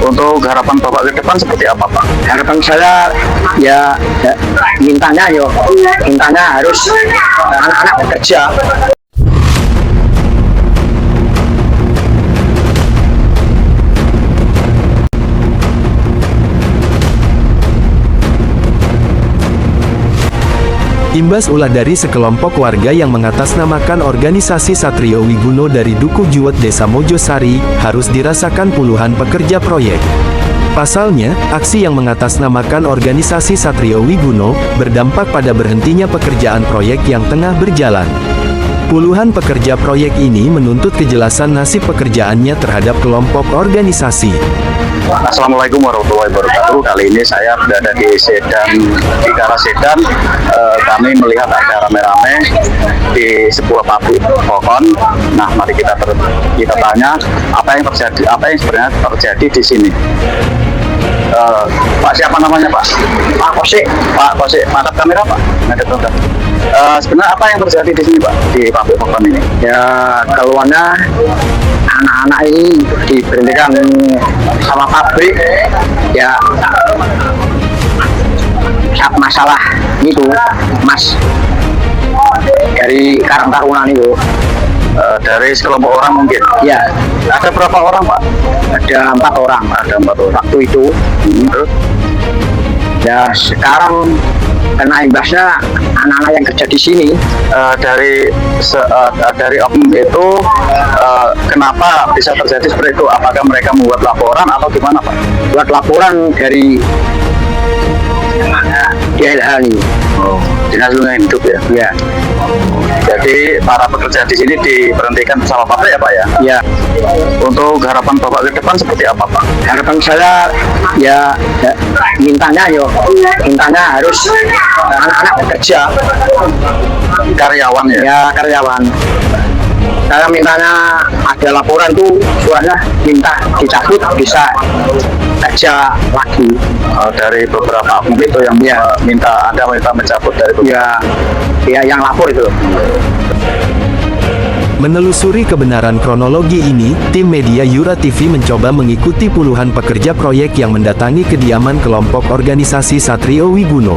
Untuk harapan Bapak ke depan seperti apa, Pak? Harapan saya mintanya harus anak-anak bekerja. Imbas ulah dari sekelompok warga yang mengatasnamakan organisasi Satrio Wiguno dari Duku Juwet Desa Mojosari, harus dirasakan puluhan pekerja proyek. Pasalnya, aksi yang mengatasnamakan organisasi Satrio Wiguno, berdampak pada berhentinya pekerjaan proyek yang tengah berjalan. Puluhan pekerja proyek ini menuntut kejelasan nasib pekerjaannya terhadap kelompok organisasi. Assalamualaikum warahmatullahi wabarakatuh. Kali ini saya berada di Kara Sedan. Kami melihat ada rame-rame di sebuah pabrik pohon. Nah, mari kita tanya apa yang sebenarnya terjadi di sini. Pak, siapa namanya, Pak? Pak Kosik. Pak Kosik, mantap kamera, Pak. Sebenarnya apa yang terjadi di sini, Pak, di pabrik pohon ini? Ya, keluarnya anak-anak ini diberhentikan sama pabrik, ya masalah itu, Mas, dari Karang Taruna itu. Dari sekelompok orang mungkin? Ya. Ada berapa orang, Pak? Ada 4 orang. Ada 4 orang. Waktu itu. Terus? Ya, sekarang kena imbasnya anak-anak yang kerja di sini. Dari oknum itu, kenapa bisa terjadi seperti itu? Apakah mereka membuat laporan atau gimana, Pak? Buat laporan dari DLH nih. Dinas Lingkungan Hidup ya? Ya. Jadi para pekerja di sini diberhentikan bersama pabrik ya, Pak ya? Ya. Untuk harapan Bapak ke depan seperti apa, Pak? Harapan saya mintanya harus anak-anak bekerja. Karyawan ya? Ya, karyawan. Saya mintanya ada laporan tuh, suratnya minta dicabut, bisa kerja lagi. Dari beberapa oknum itu yang minta mencabut dari yang lapor itu. Menelusuri kebenaran kronologi ini, tim media Yura TV mencoba mengikuti puluhan pekerja proyek yang mendatangi kediaman kelompok organisasi Satrio Wiguno.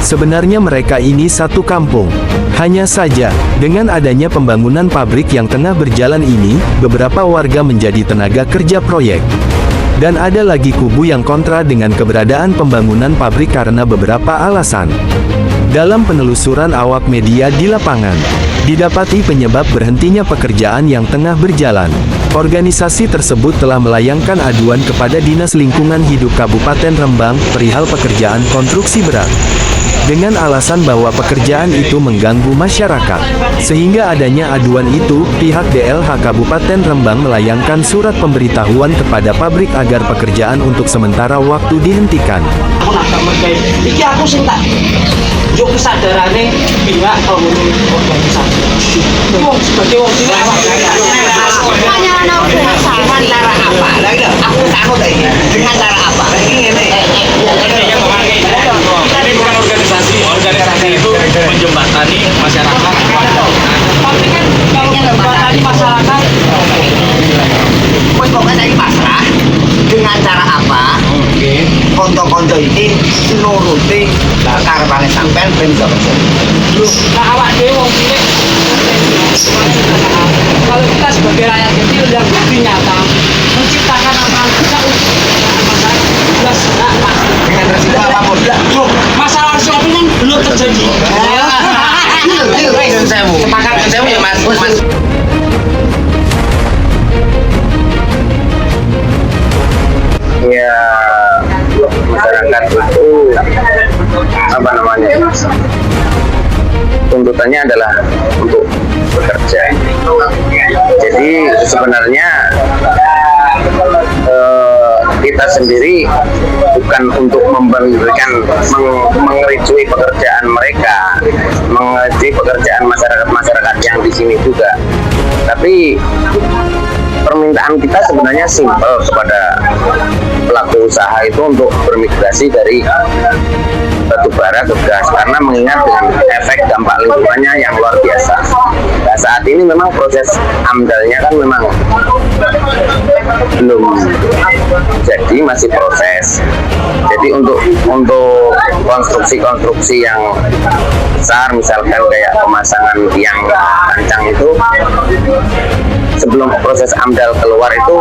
Sebenarnya mereka ini satu kampung. Hanya saja, dengan adanya pembangunan pabrik yang tengah berjalan ini, beberapa warga menjadi tenaga kerja proyek. Dan ada lagi kubu yang kontra dengan keberadaan pembangunan pabrik karena beberapa alasan. Dalam penelusuran awak media di lapangan, didapati penyebab berhentinya pekerjaan yang tengah berjalan. Organisasi tersebut telah melayangkan aduan kepada Dinas Lingkungan Hidup Kabupaten Rembang perihal pekerjaan konstruksi berat. Dengan alasan bahwa pekerjaan itu mengganggu masyarakat. Sehingga adanya aduan itu, pihak DLH Kabupaten Rembang melayangkan surat pemberitahuan kepada pabrik agar pekerjaan untuk sementara waktu dihentikan. Iki aku sing tak yo kesadarane pihak komunitas organisasi. Wong sebagai wong cilik dengan cara apa? Lagi aku takut iki. Dengan cara apa? Iki ngene. Ini bukan organisasi. Organisasi itu menjembatani masyarakat. Tapi kan kalau menjembatani masyarakat wis pokoke saiki pasrah dengan cara apa? Konco-konco ini nuruti karepane sampean ben iso kerja. Lho, nah awak dhewe wong cilik kalau kita sebagai rakyat kecil yang bukti nyata menciptakan lapangan kerja untuk masyarakat jelas pasti dengan resiko apapun. Loh, masalah resiko kan belum terjadi. Sepakat sewu ya Mas. Ya, masyarakat itu apa namanya? Tuntutannya adalah untuk bekerja. Jadi sebenarnya kita sendiri bukan untuk mengericui pekerjaan mereka, mengericui pekerjaan masyarakat yang di sini juga. Tapi permintaan kita sebenarnya simpel kepada pelaku usaha itu untuk bermigrasi dari batu bara ke gas, karena mengingat dengan efek dampak lingkungannya yang luar biasa. Nah, saat ini memang proses AMDAL-nya kan memang belum jadi, masih proses. Jadi untuk konstruksi yang besar, misalkan kayak pemasangan tiang kancang itu, sebelum proses AMDAL keluar itu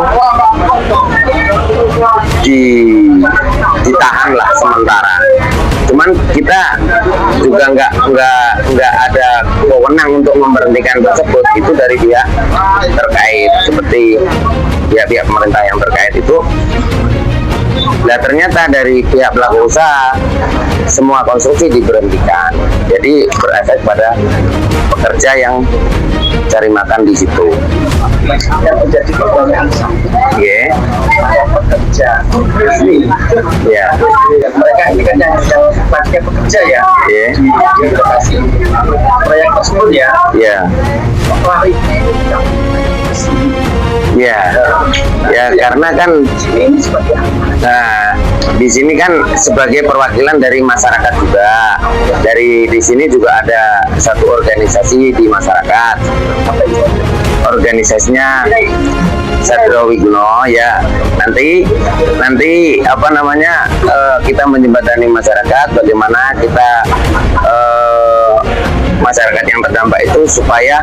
ditahan lah sementara. Cuman kita juga nggak ada wewenang untuk memberhentikan tersebut, itu dari pihak terkait, seperti pihak pemerintah yang terkait itu. Nah, ternyata dari pihak pelaku usaha semua konstruksi diberhentikan, jadi berefek pada pekerja yang cari makan di situ. Yang menjadi pertanyaan Iya. pekerja ini, Ya. mereka ini kan yang pakai pekerja ya Iya. di lokasi proyek tersebut ya. Ya. Ya. Ya, karena kan Ini sebagai nah, di sini kan sebagai perwakilan dari masyarakat juga. Di sini juga ada satu organisasi di masyarakat. Organisasinya Satrio Wiguno ya. Nanti apa namanya, kita menjembatani masyarakat, bagaimana kita masyarakat yang terdampak itu supaya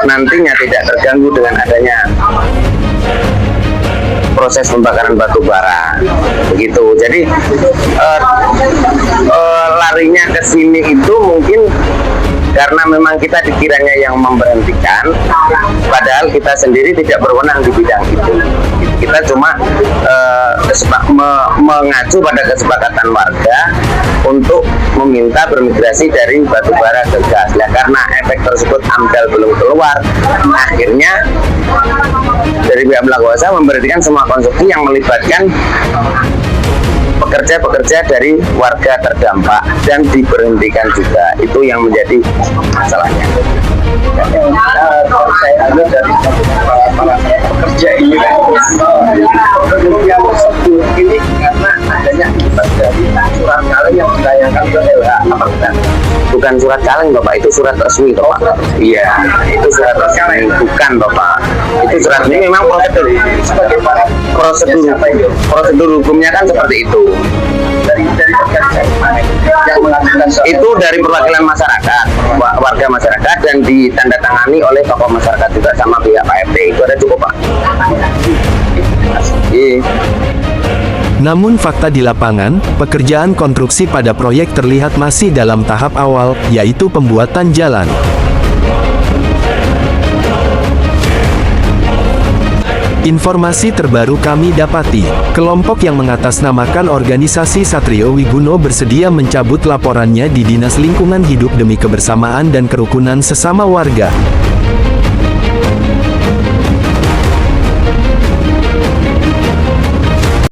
nantinya tidak terganggu dengan adanya proses pembakaran batu bara, begitu. Jadi larinya ke sini itu mungkin karena memang kita dikiranya yang memberhentikan, padahal kita sendiri tidak berwenang di bidang itu. Kita cuma mengacu pada kesepakatan warga untuk meminta bermigrasi dari batu bara ke gas. Nah, karena efek tersebut AMDAL belum keluar, akhirnya dari pihak pelaku usaha memberhentikan semua konstruksi yang melibatkan pekerja-pekerja dari warga terdampak dan diberhentikan juga. Itu yang menjadi masalahnya. kalau saya ada dari para pekerja ini kan yang tersebut ini karena adanya akibat dari surat kaleng yang ditayangkan ke LH, apa bukan? Bukan surat kaleng Bapak, itu surat resmi Bapak. Iya, itu surat resmi, bukan Bapak. Itu surat ini memang Sebagai para prosedur hukumnya kan seperti itu. dari pekerja yang mengajukan Itu dari perwakilan masyarakat, warga masyarakat, dan ditandatangani oleh tokoh masyarakat juga sama pihak KFT. Itu ada cukup Pak. Iya. Namun fakta di lapangan, pekerjaan konstruksi pada proyek terlihat masih dalam tahap awal, yaitu pembuatan jalan. Informasi terbaru kami dapati, kelompok yang mengatasnamakan organisasi Satrio Wiguno bersedia mencabut laporannya di Dinas Lingkungan Hidup demi kebersamaan dan kerukunan sesama warga.